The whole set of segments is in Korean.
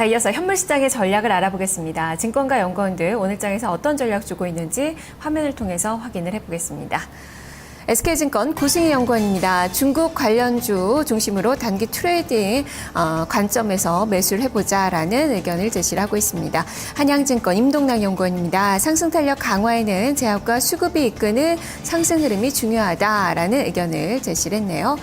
자, 이어서 현물시장의 전략을 알아보겠습니다. 증권가 연구원들 오늘장에서 어떤 전략 주고 있는지 화면을 통해서 확인을 해보겠습니다. SK증권 고승희 연구원입니다. 중국 관련주 중심으로 단기 트레이딩 관점에서 매수를 해보자라는 의견을 제시를 하고 있습니다. 한양증권 임동락 연구원입니다. 상승 탄력 강화에는 제약과 수급이 이끄는 상승 흐름이 중요하다라는 의견을 제시를 했네요.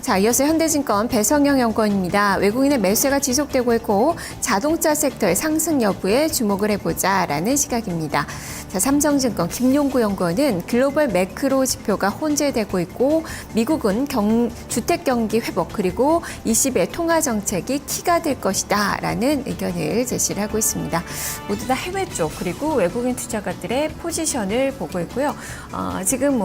자, 이어서 현대증권 배성영 연구원입니다. 외국인의 매수가 지속되고 있고 자동차 섹터의 상승 여부에 주목을 해보자라는 시각입니다. 자, 삼성증권 김용구 연구원은 글로벌 매크로 지표가 혼재되고 있고 미국은 주택 경기 회복 그리고 20의 통화 정책이 키가 될 것이다 라는 의견을 제시를 하고 있습니다. 모두 다 해외 쪽 그리고 외국인 투자가들의 포지션을 보고 있고요. 지금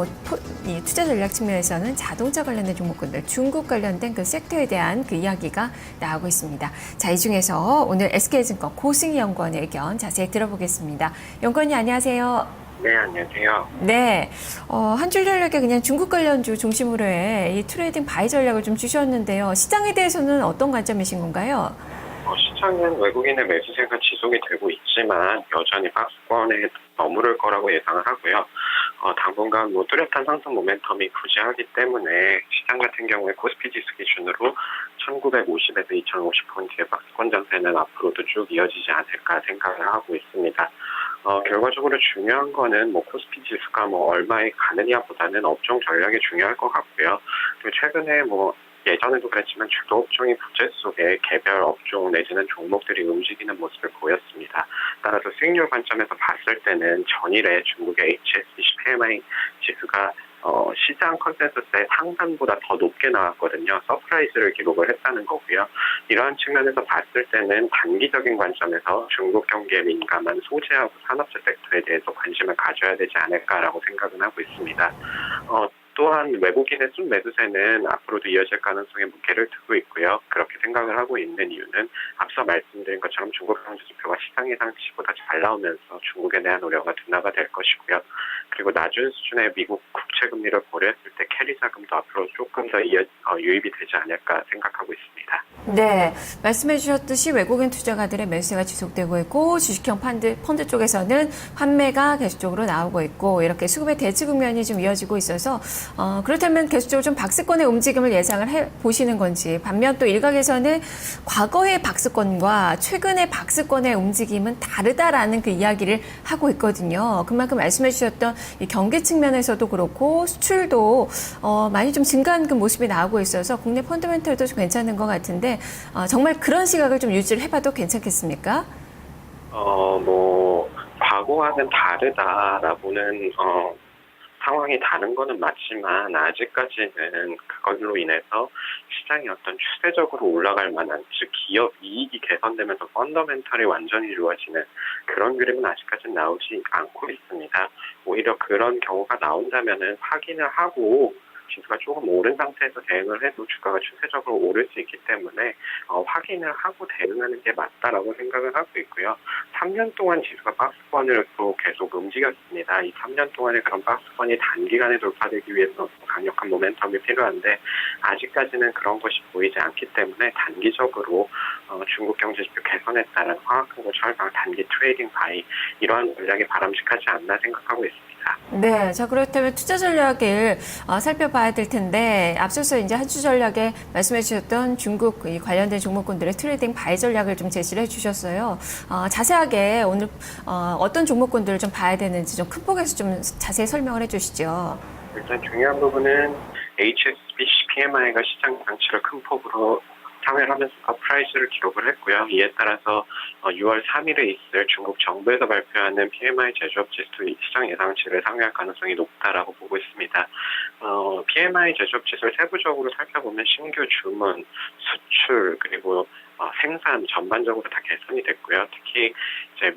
이 투자 전략 측면에서는 자동차 관련된 종목군들 중국 관련된 그 섹터에 대한 그 이야기가 나오고 있습니다. 자, 이 중에서 오늘 SK증권 고승희 연구원의 의견 자세히 들어보겠습니다. 연구원님 안녕하세요. 네, 안녕하세요. 네, 한 줄 전략에 그냥 중국 관련주 중심으로 해 이 트레이딩 바이 전략을 좀 주셨는데요. 시장에 대해서는 어떤 관점이신 건가요? 시장은 외국인의 매수세가 지속이 되고 있지만 여전히 박스권에 머무를 거라고 예상을 하고요. 당분간 뚜렷한 상승 모멘텀이 부재하기 때문에 시장 같은 경우에 코스피 지수 기준으로 1950에서 2050포인트의 박스권 장세는 앞으로도 쭉 이어지지 않을까 생각을 하고 있습니다. 결과적으로 중요한 거는 코스피 지수가 얼마에 가느냐보다는 업종 전략이 중요할 것 같고요. 그리고 최근에 예전에도 그랬지만 주도 업종이 부재 속에 개별 업종 내지는 종목들이 움직이는 모습을 보였습니다. 따라서 수익률 관점에서 봤을 때는 전일에 중국의 HSBC PMI 지수가 시장 컨센서스의 상단보다 더 높게 나왔거든요. 서프라이즈를 기록을 했다는 거고요. 이러한 측면에서 봤을 때는 단기적인 관점에서 중국 경기에 민감한 소재하고 산업재 섹터에 대해서 관심을 가져야 되지 않을까라고 생각은 하고 있습니다. 또한 외국인의 순매수세는 앞으로도 이어질 가능성에 무게를 두고 있고요. 그렇게 생각을 하고 있는 이유는 앞서 말씀드린 것처럼 중국 경제 지표가 시장 예상치보다 잘 나오면서 중국에 대한 우려가 둔화가 될 것이고요. 그리고 낮은 수준의 미국 국채 금리를 고려했을 때 캐리 자금도 앞으로 조금 더 유입이 되지 않을까 생각하고 있습니다. 네, 말씀해 주셨듯이 외국인 투자가들의 매수가 지속되고 있고 주식형 펀드 쪽에서는 환매가 계속적으로 나오고 있고 이렇게 수급의 대치 국면이 좀 이어지고 있어서 그렇다면 계속적으로 좀 박스권의 움직임을 예상을 해보시는 건지 반면 또 일각에서는 과거의 박스권과 최근의 박스권의 움직임은 다르다라는 그 이야기를 하고 있거든요. 그만큼 말씀해 주셨던 이 경기 측면에서도 그렇고 수출도 많이 좀 증가한 그 모습이 나오고 있어서 국내 펀더멘털도 좀 괜찮은 것 같은데 정말 그런 시각을 좀 유지를 해봐도 괜찮겠습니까? 과거와는 다르다라고는 상황이 다른 거는 맞지만 아직까지는 그걸로 인해서 시장이 어떤 추세적으로 올라갈 만한 즉 기업 이익이 개선되면서 펀더멘털이 완전히 이루어지는 그런 그림은 아직까지는 나오지 않고 있습니다. 오히려 그런 경우가 나온다면은 확인을 하고 지수가 조금 오른 상태에서 대응을 해도 주가가 추세적으로 오를 수 있기 때문에 확인을 하고 대응하는 게 맞다라고 생각을 하고 있고요. 3년 동안 지수가 박스권을 또 계속 움직였습니다. 이 3년 동안의 그런 박스권이 단기간에 돌파되기 위해서 강력한 모멘텀이 필요한데 아직까지는 그런 것이 보이지 않기 때문에 단기적으로 중국 경제 지표 개선에 따른 화학하고 철강 단기 트레이딩 바이 이러한 전략이 바람직하지 않나 생각하고 있습니다. 네, 자 그렇다면 투자 전략을 살펴봐야 될 텐데 앞서서 이제 한 주 전략에 말씀해 주셨던 중국 관련된 종목군들의 트레이딩 바이 전략을 좀 제시를 해주셨어요. 자세하게 오늘 어떤 종목군들을 좀 봐야 되는지 좀 큰 폭에서 좀 자세히 설명을 해주시죠. 일단 중요한 부분은 HSBC PMI가 시장 예상치를 큰 폭으로 상회하면서 프라이스를 기록을 했고요. 이에 따라서 6월 3일에 있을 중국 정부에서 발표하는 PMI 제조업 지수 시장 예상치를 상회할 가능성이 높다라고 보고 있습니다. PMI 제조업 지수를 세부적으로 살펴보면 신규 주문, 수출 그리고 생산 전반적으로 다 개선이 됐고요. 특히 이제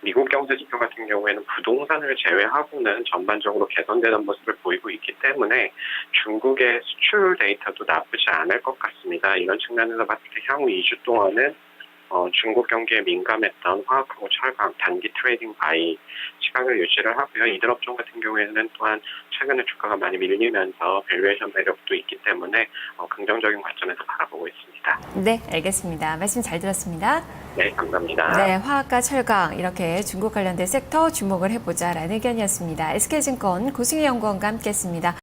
미국 경제 지표 같은 경우에는 부동산을 제외하고는 전반적으로 개선되는 모습을 보이고 있기 때문에 중국의 수출 데이터도 나쁘지 않을 것 같습니다. 이런 측면에서 봤을 때 향후 2주 동안은 중국 경기에 민감했던 화학하고 철강 단기 트레이딩 바이 시각을 유지를 하고요. 이들 업종 같은 경우에는 또한 최근에 주가가 많이 밀리면서 밸류에이션 매력도 있기 때문에 긍정적인 관점에서 바라보고 있습니다. 네, 알겠습니다. 말씀 잘 들었습니다. 네, 감사합니다. 네, 화학과 철강 이렇게 중국 관련된 섹터 주목을 해보자라는 의견이었습니다. SK증권 고승희 연구원과 함께했습니다.